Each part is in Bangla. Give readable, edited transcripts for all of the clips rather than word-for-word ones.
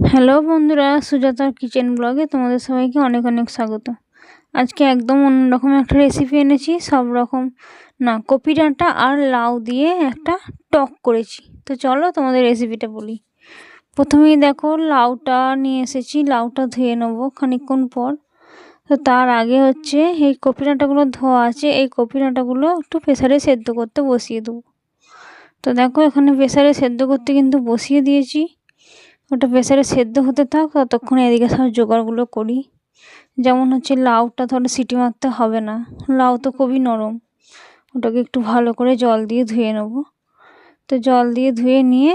হ্যালো বন্ধুরা, সুজাতার কিচেন ব্লগে তোমাদের সবাইকে অনেক অনেক স্বাগত। আজকে একদম অন্যরকম একটা রেসিপি এনেছি। সব রকম না, কপি ডাঁটা আর লাউ দিয়ে একটা টক করেছি। তো চলো তোমাদের রেসিপিটা বলি। প্রথমেই দেখো লাউটা নিয়ে এসেছি, লাউটা ধুয়ে নেবো খানিকক্ষণ পর। তো তার আগে হচ্ছে এই কপি ডাঁটাগুলো ধোয়া আছে, এই কপি ডাঁটাগুলো একটু প্রেসারে সেদ্ধ করতে বসিয়ে দেবো। তো দেখো এখানে প্রেসারে সেদ্ধ করতে কিন্তু বসিয়ে দিয়েছি। ওটা প্রেসারে সেদ্ধ হতে থাক, ততক্ষণে এদিকে সব জোগাড়গুলো করি। যেমন হচ্ছে লাউটা ধরো সিটি মারতে হবে না, লাউ তো খুবই নরম। ওটাকে একটু ভালো করে জল দিয়ে ধুয়ে নেব। তো জল দিয়ে ধুয়ে নিয়ে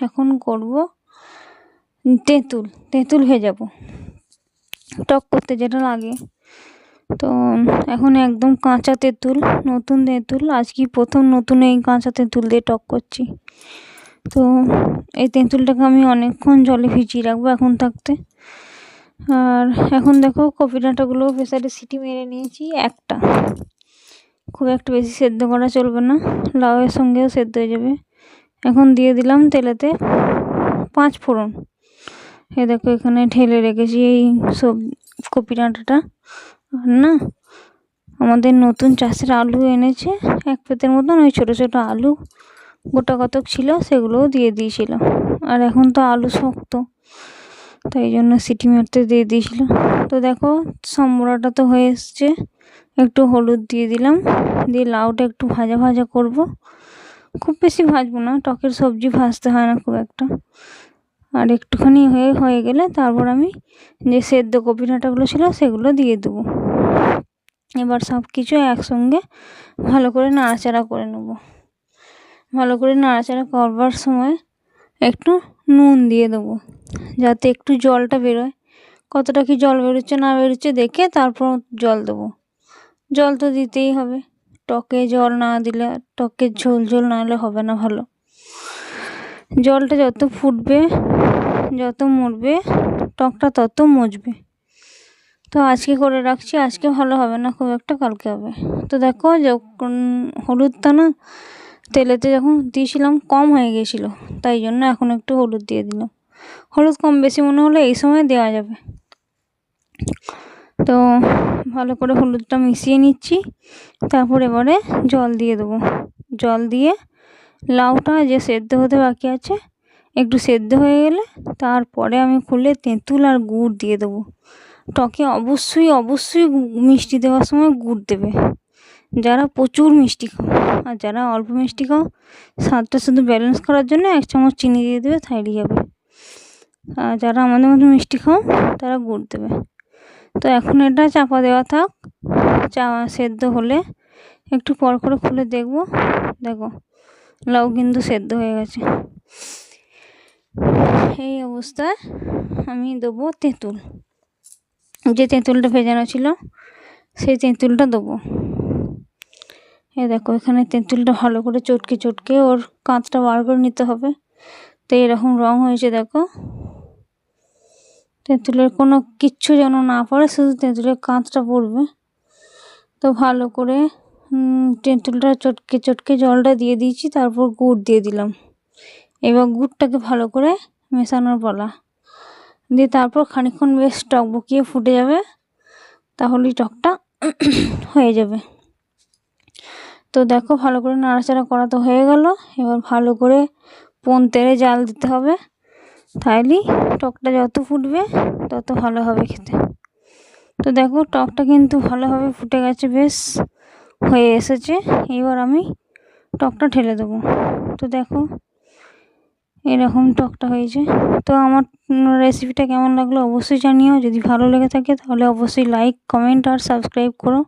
এখন করব তেঁতুল ভেজাবো টক করতে যেটা লাগে। তো এখন একদম কাঁচা তেঁতুল, নতুন তেঁতুল, আজকে প্রথম নতুন এই কাঁচা তেঁতুল দিয়ে টক করছি। তো এই তেঁতুলটাকে আমি অনেকক্ষণ জলে ভিজিয়ে রাখবো এখন থাকতে। আর এখন দেখো কপি ডাঁটাগুলো প্রেসারে সিটি মেরে নিয়েছি একটা, খুব একটা বেশি সেদ্ধ করা চলবে না, লাউয়ের সঙ্গেও সেদ্ধ হয়ে যাবে। এখন দিয়ে দিলাম তেলেতে 5 ফোড়ন। এ দেখো এখানে ঢেলে রেখেছি এই সব কপি ডাঁটাটা। আর না, আমাদের নতুন চাষের আলু এনেছে 1 পেতের মতন, ওই ছোটো ছোটো আলু গোটা কতক ছিল, সেগুলোও দিয়ে দিয়েছিল। আর এখন তো আলু শক্ত, তাই জন্য সিটি মারতে দিয়ে দিয়েছিল। তো দেখো সম্বরাটা তো হয়ে এসছে, একটু হলুদ দিয়ে দিলাম, দিয়ে লাউটা একটু ভাজা ভাজা করব। খুব বেশি ভাজবো না, টকের সবজি ভাজতে হয় না খুব একটা। আর একটুখানি হয়ে গেলে তারপর আমি যে সেদ্ধ কপি ডাঁটাগুলো ছিল সেগুলো দিয়ে দেবো। এবার সব কিছু একসঙ্গে ভালো করে নাড়াচাড়া করে নেব। ভালো করে নাড়াচাড়া করবার সময় একটু নুন দিয়ে দেবো, যাতে একটু জলটা বেরোয়। কতটা কি জল বেরোচ্ছে না বেরোচ্ছে দেখে তারপর জল দেবো। জল তো দিতেই হবে, টকে জল না দিলে, টকের ঝোল ঝোল না হলে হবে না ভালো। জলটা যত ফুটবে, যত মরবে, টকটা তত মজবে। তো আজকে করে রাখছি, আজকে ভালো হবে না খুব একটা, কালকে হবে। তো দেখো যখন হলুদটা না তেলেতে যখন দিয়েছিলাম কম হয়ে গিয়েছিলো, তাই জন্য এখন একটু হলুদ দিয়ে দিলাম। হলুদ কম বেশি মনে হলে এই সময় দেওয়া যাবে। তো ভালো করে হলুদটা মিশিয়ে নিচ্ছি, তারপর এবারে জল দিয়ে দেবো। জল দিয়ে লাউটা যে সেদ্ধ হতে বাকি আছে একটু সেদ্ধ হয়ে গেলে তারপরে আমি খুলে তেঁতুল আর গুড় দিয়ে দেবো। টকে অবশ্যই অবশ্যই মিষ্টি দেওয়ার সময় গুড় দেবে, যারা প্রচুর মিষ্টি খাও। আর যারা অল্প মিষ্টি খাও, স্বাদটা শুধু ব্যালেন্স করার জন্য 1 চামচ চিনি দিয়ে দেবে, তাইলেই হবে। আর যারা আমাদের মতো মিষ্টি খাও তারা গুড় দেবে। তো এখন এটা চাপা দেওয়া থাক, সেদ্ধ হলে একটু পর করে খুলে দেখবো। দেখো লাউ কিন্তু সেদ্ধ হয়ে গেছে। এই অবস্থায় আমি দেবো তেঁতুল, যে তেঁতুলটা ভেজানো ছিল সেই তেঁতুলটা দেবো। এই দেখো এখানে তেঁতুলটা ভালো করে চটকে চটকে ওর কাঁচটা বার করে নিতে হবে। তো এরকম রং হয়েছে দেখো। তেঁতুলের কোনো কিচ্ছু যেন না পড়ে, শুধু তেঁতুলের কাঁচটা পড়বে। তো ভালো করে তেঁতুলটা চটকে চটকে জলটা দিয়ে দিয়েছি, তারপর গুড় দিয়ে দিলাম। এবার গুড়টাকে ভালো করে মেশানোর পালা, দিয়ে তারপর খানিকক্ষণ বেশ টক বকিয়ে ফুটে যাবে, তাহলেই টকটা হয়ে যাবে। তো দেখো ভালো করে নাড়াচাড়া করা তো হয়ে গেল। এবার ভালো করে তেলে জাল দিতে হবে, তাইলেই টকটা যত ফুটবে তত ভালো হবে খেতে। তো দেখো টকটা কিন্তু ভালোভাবে ফুটে গেছে, বেশ হয়ে এসেছে। এবার আমি টকটা ঢেলে দেবো। তো দেখো এরকম টকটা হয়েছে। তো আমার রেসিপিটা কেমন লাগলো অবশ্যই জানিও। যদি ভালো লেগে থাকে তাহলে অবশ্যই লাইক, কমেন্ট আর সাবস্ক্রাইব করো।